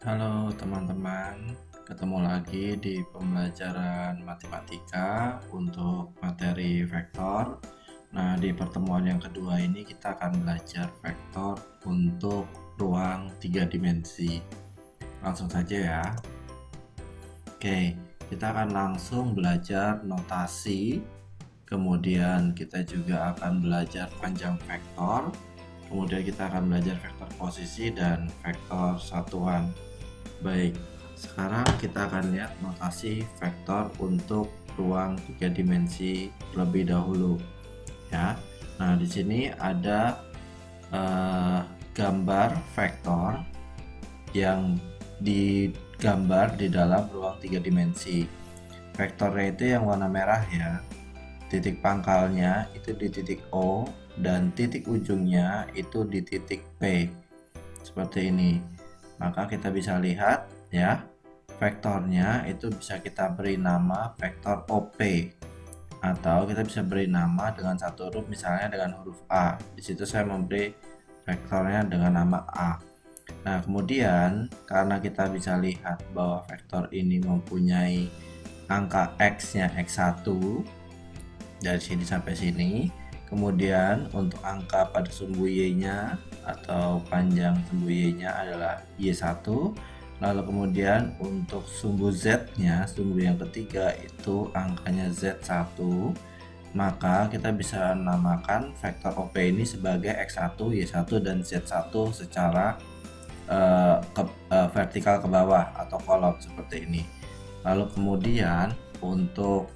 Halo teman-teman, ketemu lagi di pembelajaran matematika untuk materi vektor. Nah, di pertemuan yang kedua ini kita akan belajar vektor untuk ruang 3 dimensi. Langsung saja ya. Oke, kita akan langsung belajar notasi. Kemudian kita juga akan belajar panjang vektor. Kemudian kita akan belajar vektor posisi dan vektor satuan. Baik, sekarang kita akan lihat notasi vektor untuk ruang 3 dimensi lebih dahulu ya. Nah, di sini ada gambar vektor yang digambar di dalam ruang 3 dimensi. Vektornya itu yang warna merah ya. Titik pangkalnya itu di titik O dan titik ujungnya itu di titik P. Seperti ini. Maka kita bisa lihat ya, vektornya itu bisa kita beri nama vektor OP atau kita bisa beri nama dengan satu huruf, misalnya dengan huruf A. Di situ saya memberi vektornya dengan nama A. Nah, kemudian karena kita bisa lihat bahwa vektor ini mempunyai angka X-nya X1 dari sini sampai sini. Kemudian untuk angka pada sumbu Y-nya atau panjang sumbu Y-nya adalah Y1. Lalu kemudian untuk sumbu Z-nya, sumbu yang ketiga itu angkanya Z1. Maka kita bisa namakan vektor OP ini sebagai X1, Y1, dan Z1 secara vertikal ke bawah atau kolom seperti ini. Lalu kemudian untuk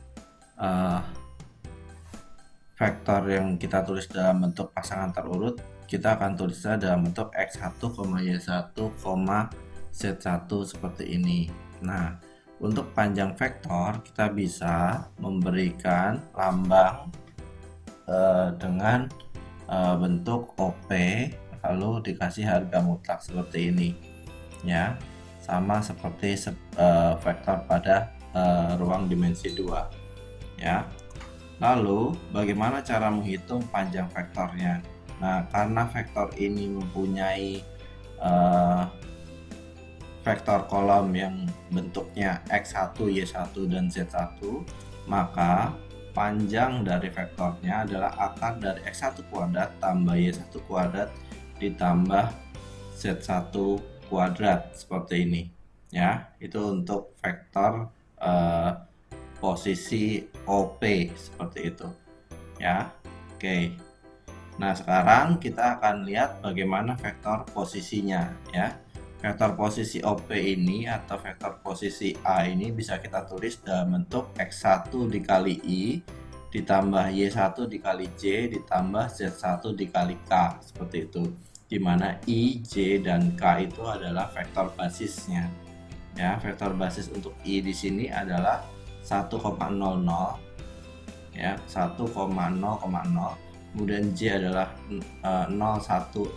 vektor yang kita tulis dalam bentuk pasangan terurut, kita akan tulisnya dalam bentuk X1, Y1, Z1 seperti ini. Nah, untuk panjang vektor kita bisa memberikan lambang dengan bentuk OP lalu dikasih harga mutlak seperti ini ya, sama seperti vektor pada ruang dimensi 2 ya. Lalu bagaimana cara menghitung panjang vektornya? Nah, karena vektor ini mempunyai vektor kolom yang bentuknya X1, Y1, dan Z1, maka panjang dari vektornya adalah akar dari X1 kuadrat tambah Y1 kuadrat ditambah Z1 kuadrat seperti ini ya. Itu untuk vektor posisi OP seperti itu ya. Oke, nah sekarang kita akan lihat bagaimana vektor posisinya ya. Vektor posisi OP ini atau vektor posisi A ini bisa kita tulis dalam bentuk X1 dikali I ditambah Y1 dikali J ditambah Z1 dikali K seperti itu, dimana I, J, dan K itu adalah vektor basisnya ya. Vektor basis untuk I di sini adalah 1,00 ya, 1,0,0. Kemudian J adalah 0,1,0.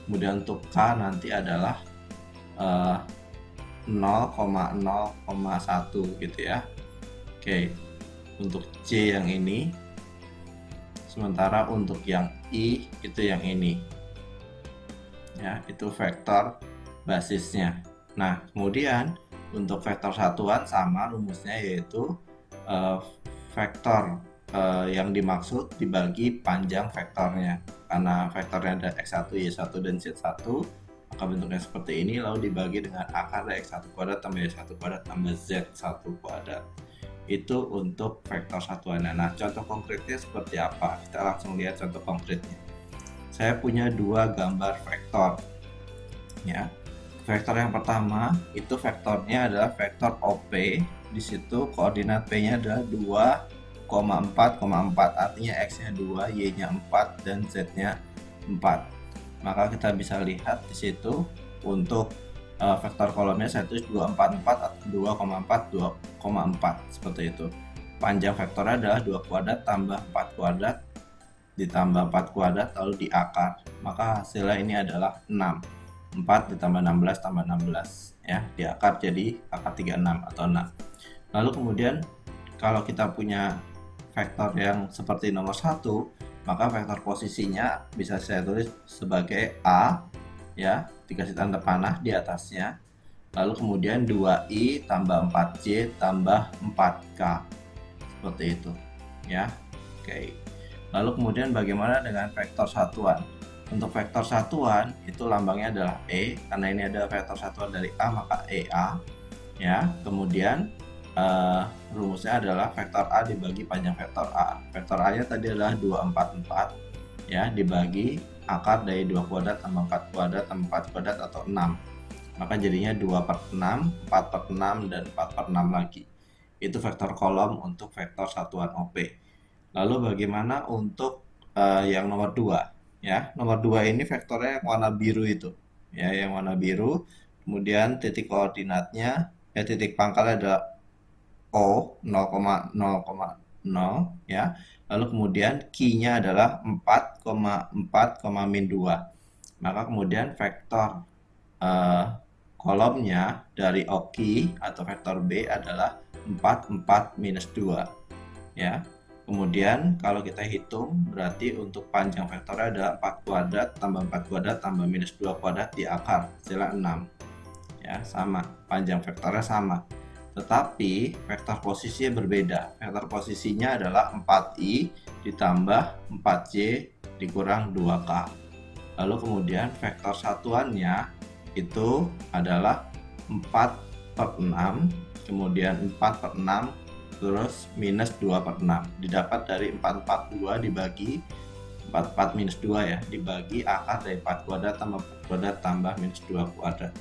Kemudian untuk K nanti adalah 0,0,1 gitu ya. Oke, untuk J yang ini, sementara untuk yang I itu yang ini ya, itu vektor basisnya. Nah, kemudian untuk vektor satuan sama rumusnya, yaitu vektor yang dimaksud dibagi panjang vektornya. Karena vektornya ada X1, Y1, dan Z1, maka bentuknya seperti ini, lalu dibagi dengan akar dari X1 kuadrat tambah Y1 kuadrat tambah Z1 kuadrat. Itu untuk vektor satuannya. Nah, contoh konkretnya seperti apa? Kita langsung lihat contoh konkretnya. Saya punya dua gambar vektor ya. Vektor yang pertama itu vektornya adalah vektor OP. Di situ koordinat P-nya adalah 2,4,4, artinya X-nya 2, Y-nya 4, dan Z-nya 4. Maka kita bisa lihat di situ untuk vektor kolomnya saya tulis 244 atau 2,4 2,4 seperti itu. Panjang vektornya adalah 2 kuadrat tambah 4 kuadrat ditambah 4 kuadrat lalu diakar. Maka hasilnya ini adalah 6. 4 ditambah 16 tambah 16 ya, diakar jadi akar 36 atau 6. Lalu kemudian kalau kita punya vektor yang seperti nomor 1, maka vektor posisinya bisa saya tulis sebagai A ya, dikasih tanda panah di atasnya. Lalu kemudian 2i tambah 4j tambah 4k. Seperti itu ya. Oke. Lalu kemudian bagaimana dengan vektor satuan? Untuk vektor satuan itu lambangnya adalah E, karena ini adalah vektor satuan dari A maka EA ya. Kemudian rumusnya adalah vektor A dibagi panjang vektor A. Vektor A nya tadi adalah 244 ya, dibagi akar dari 2 kuadrat tambah 4 kuadrat tambah 4 kuadrat atau 6. Maka jadinya 2/6, 4/6, dan 4/6 lagi. Itu vektor kolom untuk vektor satuan OP. Lalu bagaimana untuk yang nomor 2? Ya, nomor 2 ini vektornya yang warna biru itu. Ya, yang warna biru. Kemudian titik koordinatnya, titik pangkalnya adalah O 0,0,0 ya. Lalu kemudian Q-nya adalah 4,4,-2. Maka kemudian vektor kolomnya dari OQ atau vektor B adalah 4, 4, -2 ya. Kemudian kalau kita hitung berarti untuk panjang vektornya adalah 4 kuadrat tambah 4 kuadrat tambah -2 kuadrat di akar hasilnya 6 ya, sama, panjang vektornya sama, tetapi vektor posisinya berbeda. Vektor posisinya adalah 4i ditambah 4j dikurang 2k. Lalu kemudian vektor satuannya itu adalah 4/6, kemudian 4/6 terus minus 2/6, didapat dari 442 dibagi 44 -2 ya, dibagi akar dari 4 kuadrat tambah 4 kuadrat tambah -2 kuadrat.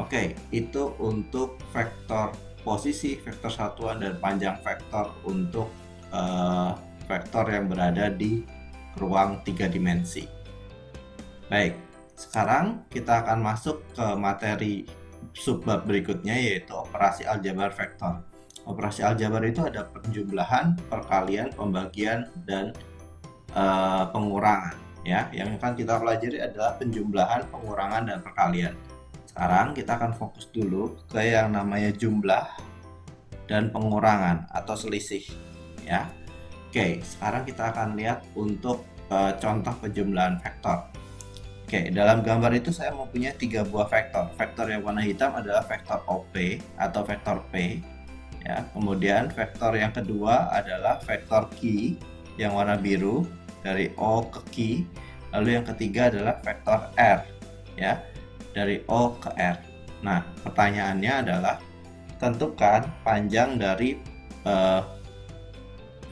Oke, itu untuk vektor posisi, vektor satuan, dan panjang vektor untuk vektor yang berada di ruang 3 dimensi. Baik, sekarang kita akan masuk ke materi subbab berikutnya, yaitu operasi aljabar vektor. Operasi aljabar itu ada penjumlahan, perkalian, pembagian, dan pengurangan ya. Yang akan kita pelajari adalah penjumlahan, pengurangan, dan perkalian. Sekarang kita akan fokus dulu ke yang namanya jumlah dan pengurangan atau selisih ya. Oke, sekarang kita akan lihat untuk contoh penjumlahan vektor. Oke, dalam gambar itu saya mempunyai 3 buah vektor. Vektor yang warna hitam adalah vektor OP atau vektor P ya. Kemudian vektor yang kedua adalah vektor Q yang warna biru dari O ke Q. Lalu yang ketiga adalah vektor R ya, dari O ke R. Nah, pertanyaannya adalah tentukan panjang dari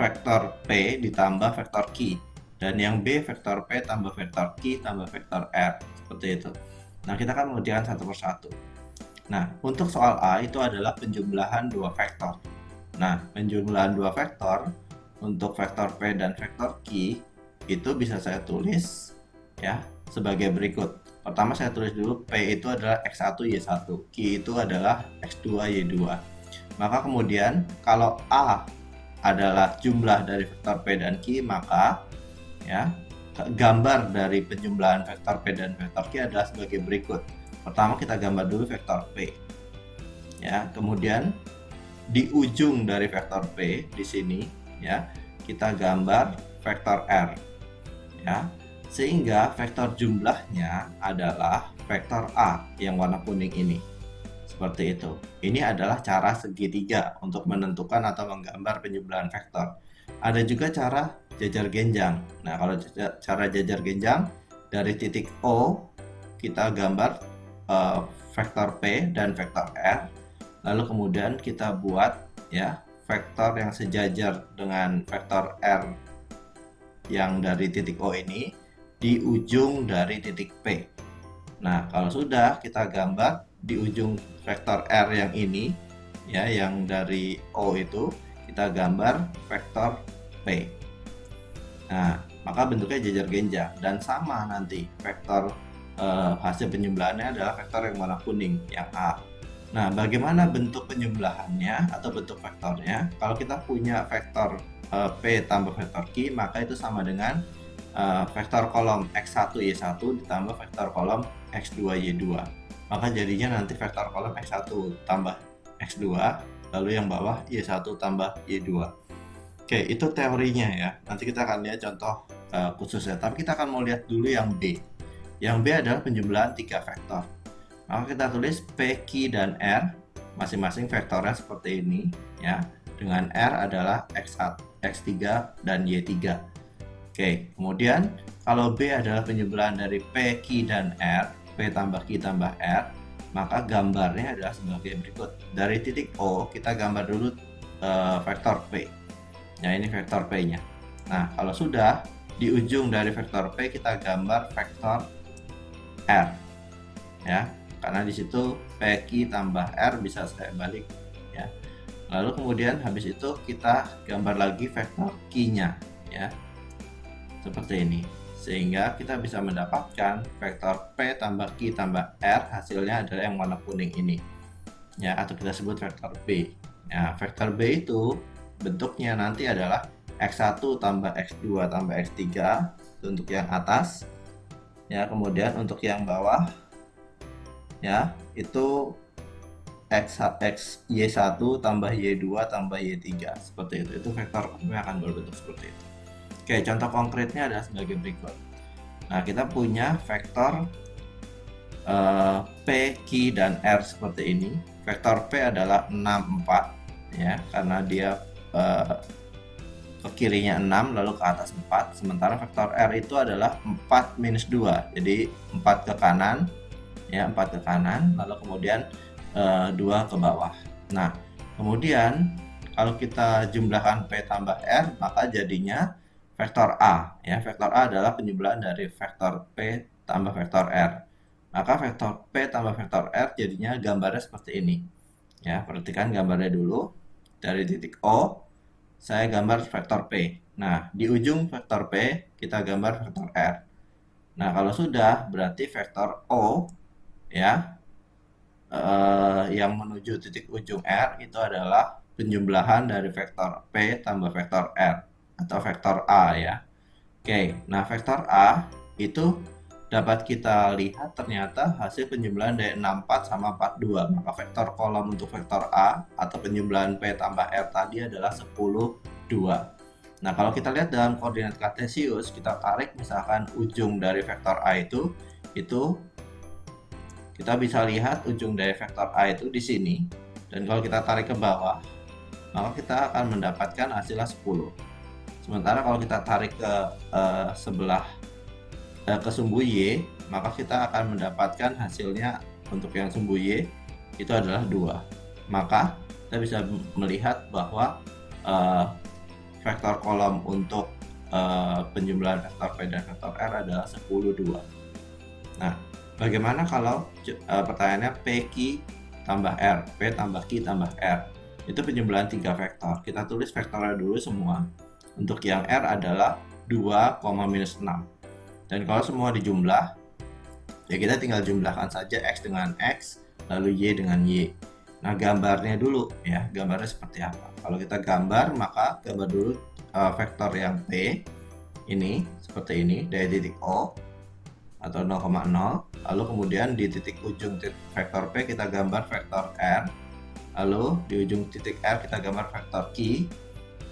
vektor P ditambah vektor Q, dan yang B vektor P tambah vektor Q tambah vektor R, seperti itu. Nah, kita akan mengerjakan satu persatu. Nah, untuk soal A itu adalah penjumlahan 2 vektor. Nah, penjumlahan 2 vektor untuk vektor P dan vektor Q itu bisa saya tulis ya sebagai berikut. Pertama saya tulis dulu P itu adalah X1 Y1, Q itu adalah X2 Y2. Maka kemudian kalau A adalah jumlah dari vektor P dan Q, maka ya gambar dari penjumlahan vektor P dan vektor Q adalah sebagai berikut. Pertama kita gambar dulu vektor P ya, kemudian di ujung dari vektor P di sini ya kita gambar vektor R ya, sehingga vektor jumlahnya adalah vektor A yang warna kuning ini, seperti itu. Ini adalah cara segitiga untuk menentukan atau menggambar penjumlahan vektor. Ada juga cara jajar genjang. Nah, kalau cara jajar genjang, dari titik O kita gambar vektor P dan vektor R, lalu kemudian kita buat ya vektor yang sejajar dengan vektor R yang dari titik O ini di ujung dari titik P. Nah, kalau sudah kita gambar di ujung vektor R yang ini ya, yang dari O itu kita gambar vektor P. Nah, maka bentuknya jajar genjang, dan sama nanti vektor hasil penjumlahannya adalah vektor yang warna kuning, yang A. Nah, bagaimana bentuk penjumlahannya atau bentuk vektornya? Kalau kita punya vektor P tambah vektor Q, maka itu sama dengan vektor kolom X1 Y1 ditambah vektor kolom X2 Y2. Maka jadinya nanti vektor kolom X1 tambah X2, lalu yang bawah Y1 tambah Y2. Oke, itu teorinya ya. Nanti kita akan lihat contoh khususnya. Tapi kita akan mau lihat dulu yang B. Yang B adalah penjumlahan 3 vektor. Maka kita tulis P, Q, dan R. Masing-masing vektornya seperti ini ya. Dengan R adalah X1, X3, dan Y3. Oke, kemudian kalau B adalah penjumlahan dari P, Q, dan R, P tambah Q tambah R, maka gambarnya adalah sebagai berikut. Dari titik O, kita gambar dulu vektor P. Ya, ini vektor P-nya. Nah, kalau sudah, di ujung dari vektor P kita gambar vektor R. Ya, karena di situ PQ tambah R bisa saya balik ya. Lalu kemudian habis itu kita gambar lagi vektor Q-nya ya. Seperti ini. Sehingga kita bisa mendapatkan vektor P tambah Q tambah R, hasilnya adalah yang warna kuning ini. Ya, atau kita sebut vektor B. Ya, vektor B itu bentuknya nanti adalah X1 tambah X2 tambah X3 untuk yang atas. Ya, kemudian untuk yang bawah ya itu Y1 tambah Y2 tambah Y3 seperti itu. Itu vektor yang akan berbentuk seperti itu. Oke, contoh konkretnya adalah sebagai berikut. Nah, kita punya vektor P, Q, dan R seperti ini. Vektor P adalah 6, 4 ya, karena dia ke kirinya 6 lalu ke atas 4. Sementara vektor R itu adalah 4 minus 2. Jadi 4 ke kanan ya, 4 ke kanan lalu kemudian 2 ke bawah. Nah, kemudian kalau kita jumlahkan P tambah R, maka jadinya vektor A ya. Vektor A adalah penjumlahan dari vektor P tambah vektor R. Maka vektor P tambah vektor R jadinya gambarnya seperti ini. Ya, perhatikan gambarnya dulu. Dari titik O saya gambar vektor P. Nah, di ujung vektor P kita gambar vektor R. Nah, kalau sudah berarti vektor O ya yang menuju titik ujung R itu adalah penjumlahan dari vektor P tambah vektor R atau vektor A ya. Oke, nah vektor A itu dapat kita lihat ternyata hasil penjumlahan dari 64 sama 42. Maka vektor kolom untuk vektor A atau penjumlahan P tambah R tadi adalah 10, 2. Nah, kalau kita lihat dalam koordinat kartesius, kita tarik misalkan ujung dari vektor A itu kita bisa lihat ujung dari vektor A itu di sini. Dan kalau kita tarik ke bawah, maka kita akan mendapatkan hasilnya 10. Sementara kalau kita tarik ke sebelah ke sumbu Y, maka kita akan mendapatkan hasilnya untuk yang sumbu Y itu adalah 2. Maka kita bisa melihat bahwa vektor kolom untuk penjumlahan vektor P dan vektor R adalah 10, 2. Nah, bagaimana kalau pertanyaannya PQ tambah R, P tambah Q tambah R? Itu penjumlahan 3 vektor. Kita tulis vektornya dulu semua. Untuk yang R adalah 2, minus 6. Dan kalau semua dijumlah, ya kita tinggal jumlahkan saja X dengan X, lalu Y dengan Y. Nah, gambarnya dulu ya, gambarnya seperti apa? Kalau kita gambar, maka gambar dulu vektor yang P ini, seperti ini, dari titik O atau 0,0. Lalu kemudian di titik ujung vektor P kita gambar vektor R. Lalu di ujung titik R kita gambar vektor Q.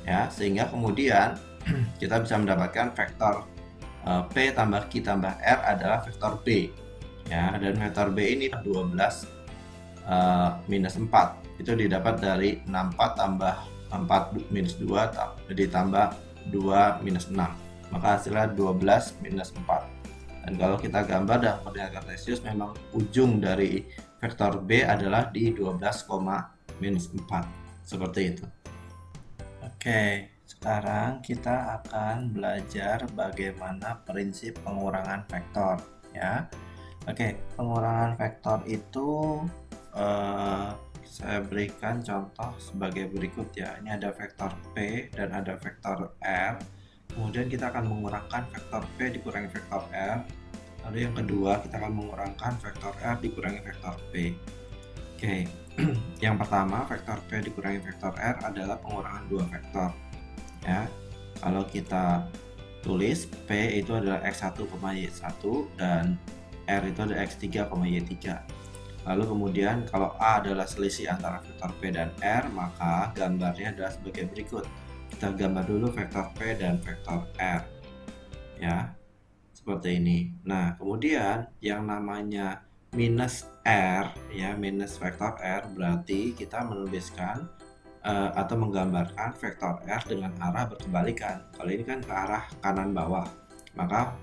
Ya, sehingga kemudian kita bisa mendapatkan vektor P tambah Q tambah R adalah vektor B ya, dan vektor B ini 12 minus 4 itu didapat dari 64 tambah 4 minus 2 ditambah 2 minus 6, maka hasilnya 12 minus 4. Dan kalau kita gambar dalam koordinat kartesius, memang ujung dari vektor B adalah di 12, minus 4 seperti itu. Oke, sekarang kita akan belajar bagaimana prinsip pengurangan vektor ya. Oke, pengurangan vektor itu saya berikan contoh sebagai berikut ya. Ini ada vektor P dan ada vektor R. Kemudian kita akan mengurangkan vektor P dikurangi vektor R. Lalu yang kedua kita akan mengurangkan vektor R dikurangi vektor P. Oke. Yang pertama, vektor P dikurangi vektor R adalah pengurangan dua vektor ya. Kalau kita tulis P itu adalah X1, Y1 dan R itu adalah X3, Y3. Lalu kemudian kalau A adalah selisih antara vektor P dan R, maka gambarnya adalah sebagai berikut. Kita gambar dulu vektor P dan vektor R ya. seperti ini. Nah, kemudian yang namanya minus R ya, minus vektor R berarti kita menuliskan atau menggambarkan vektor R dengan arah berkebalikan. Kalau ini kan ke arah kanan bawah, maka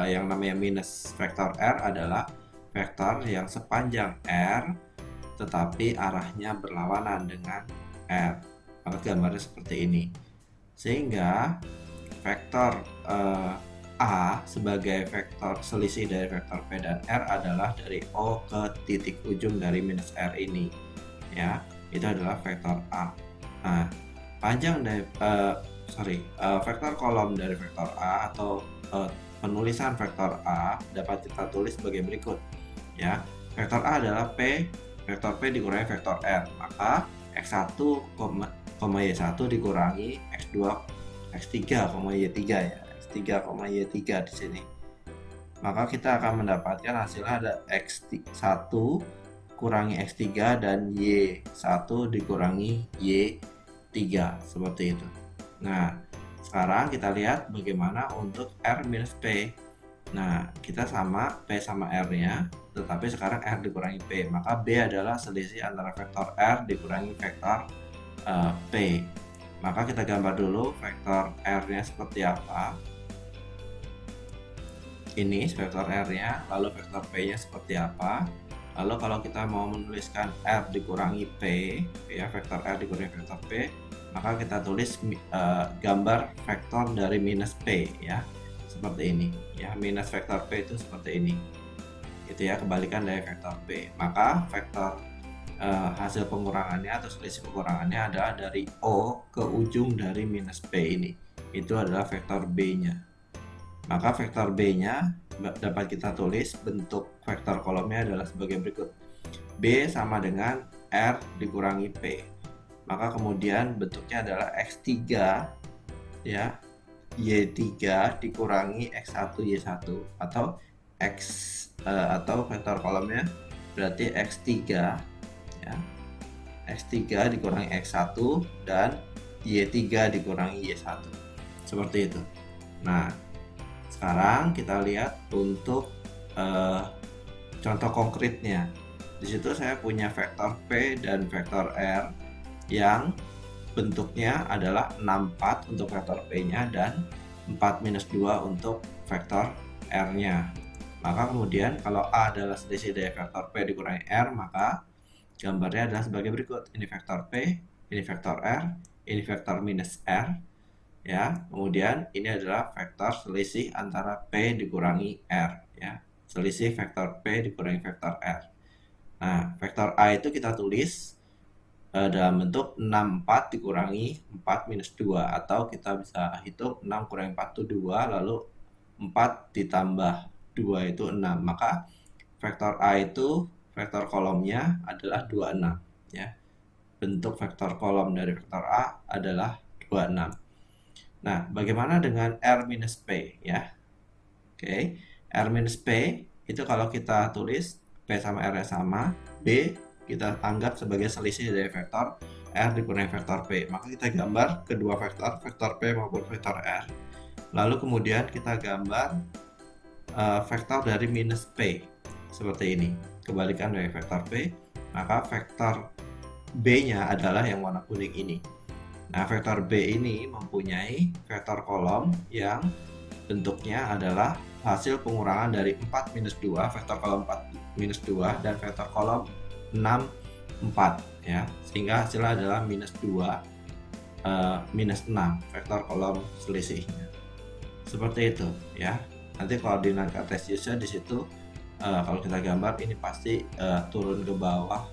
yang namanya minus vektor R adalah vektor yang sepanjang R tetapi arahnya berlawanan dengan R. Maka gambarnya seperti ini. Sehingga vektor A sebagai vektor selisih dari vektor P dan R adalah dari O ke titik ujung dari minus R ini ya, itu adalah vektor A. Nah, panjang dari vektor kolom dari vektor A atau penulisan vektor A dapat kita tulis sebagai berikut ya. Vektor A adalah P, vektor P dikurangi vektor R, maka X1, Y1 dikurangi X2, X3, Y3 ya. X3, Y3 di sini. Maka kita akan mendapatkan hasilnya ada X1 kurangi X3 dan Y1 dikurangi Y3 seperti itu. Nah, sekarang kita lihat bagaimana untuk R minus P. Nah, kita sama P sama R-nya, tetapi sekarang R dikurangi P. Maka B adalah selisih antara vektor R dikurangi vektor P. Maka kita gambar dulu vektor R-nya seperti apa. Ini vektor R-nya, lalu vektor P-nya seperti apa. Lalu kalau kita mau menuliskan R dikurangi P, ya vektor R dikurangi vektor P, maka kita tulis gambar vektor dari minus P ya, seperti ini. Ya, minus vektor P itu seperti ini. Itu ya, kebalikan dari vektor P. Maka vektor hasil pengurangannya atau selisih pengurangannya adalah dari O ke ujung dari minus P ini. Itu adalah vektor B-nya. Maka vektor B-nya dapat kita tulis, bentuk vektor kolomnya adalah sebagai berikut. B sama dengan R dikurangi P. Maka kemudian bentuknya adalah X3 ya, Y3 dikurangi X1 Y1 atau atau vektor kolomnya berarti X3 ya. X3 dikurangi X1 dan Y3 dikurangi Y1. Seperti itu. Nah, sekarang kita lihat untuk contoh konkretnya. Di situ saya punya vektor P dan vektor R yang bentuknya adalah 64 untuk vektor P-nya dan 4-2 untuk vektor R-nya. Maka kemudian kalau A adalah selisih dari vektor P dikurangi R, maka gambarnya adalah sebagai berikut. Ini vektor P, ini vektor R, ini vektor minus R. Ya, kemudian ini adalah vektor selisih antara P dikurangi R ya. Selisih vektor P dikurangi vektor R. Nah, vektor A itu kita tulis dalam bentuk 64 dikurangi 4-2 atau kita bisa hitung 6 kurangi 4 itu 2, lalu 4 ditambah 2 itu 6. Maka vektor A itu vektor kolomnya adalah 26 ya. Bentuk vektor kolom dari vektor A adalah 26. Nah, bagaimana dengan R minus P ya? Oke, R minus P itu kalau kita tulis P sama R sama, B kita anggap sebagai selisih dari vektor R dikurangi vektor P. Maka kita gambar kedua vektor, vektor P maupun vektor R. Lalu kemudian kita gambar vektor dari minus P seperti ini. Kebalikan dari vektor P, maka vektor B-nya adalah yang warna kuning ini. Nah, vektor B ini mempunyai vektor kolom yang bentuknya adalah hasil pengurangan dari 4-2, vektor kolom 4-2 dan vektor kolom 6, 4 ya. Sehingga hasilnya adalah -2 -6 vektor kolom selisihnya. Seperti itu ya. Nanti koordinat kartesiusnya di situ kalau kita gambar ini pasti turun ke bawah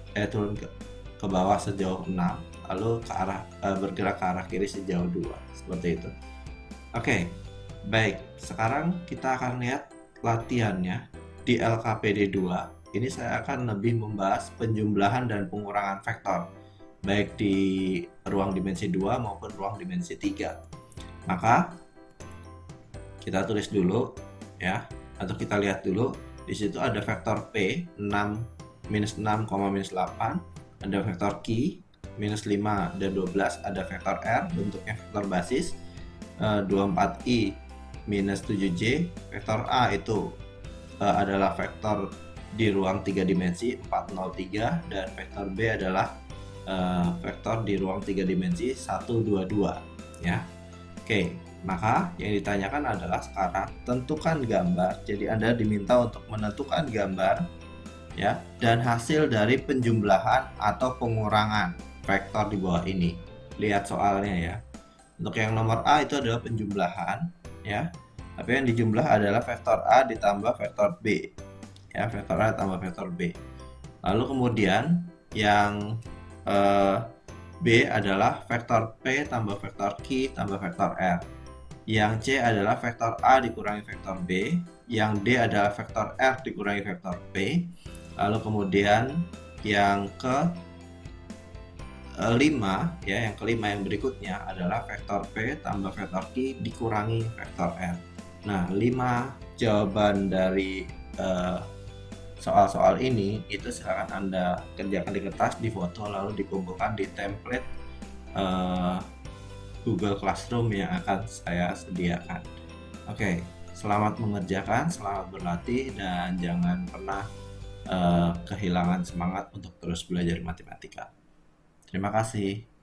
sejauh 6, lalu ke arah bergerak ke arah kiri sejauh 2, seperti itu. Oke, baik. Sekarang kita akan lihat latihannya di LKPD 2. Ini saya akan lebih membahas penjumlahan dan pengurangan vektor, baik di ruang dimensi 2 maupun ruang dimensi 3. Maka kita tulis dulu ya, atau kita lihat dulu. Di situ ada vektor P 6, -6, -8, ada vektor Q -5 dan 12, ada vektor R bentuknya vektor basis 24i minus 7J. Vektor A itu adalah vektor di ruang 3 dimensi 403, dan vektor B adalah vektor di ruang 3 dimensi 122 ya. Oke, maka yang ditanyakan adalah sekarang tentukan gambar. Jadi Anda diminta untuk menentukan gambar ya, dan hasil dari penjumlahan atau pengurangan vektor di bawah ini. Lihat soalnya ya. Untuk yang nomor A itu adalah penjumlahan ya. Tapi yang dijumlah adalah vektor A ditambah vektor B. Ya, vektor A tambah vektor B. Lalu kemudian yang B adalah vektor P tambah vektor Q tambah vektor R. Yang C adalah vektor A dikurangi vektor B. Yang D adalah vektor R dikurangi vektor P. Lalu kemudian yang kelima ya, yang kelima yang berikutnya adalah vektor P tambah vektor Q dikurangi vektor R. Nah, 5 jawaban dari soal-soal ini itu silakan Anda kerjakan di kertas, difoto, lalu dikumpulkan di template Google Classroom yang akan saya sediakan. Oke, selamat mengerjakan, selamat berlatih, dan jangan pernah kehilangan semangat untuk terus belajar matematika. Terima kasih.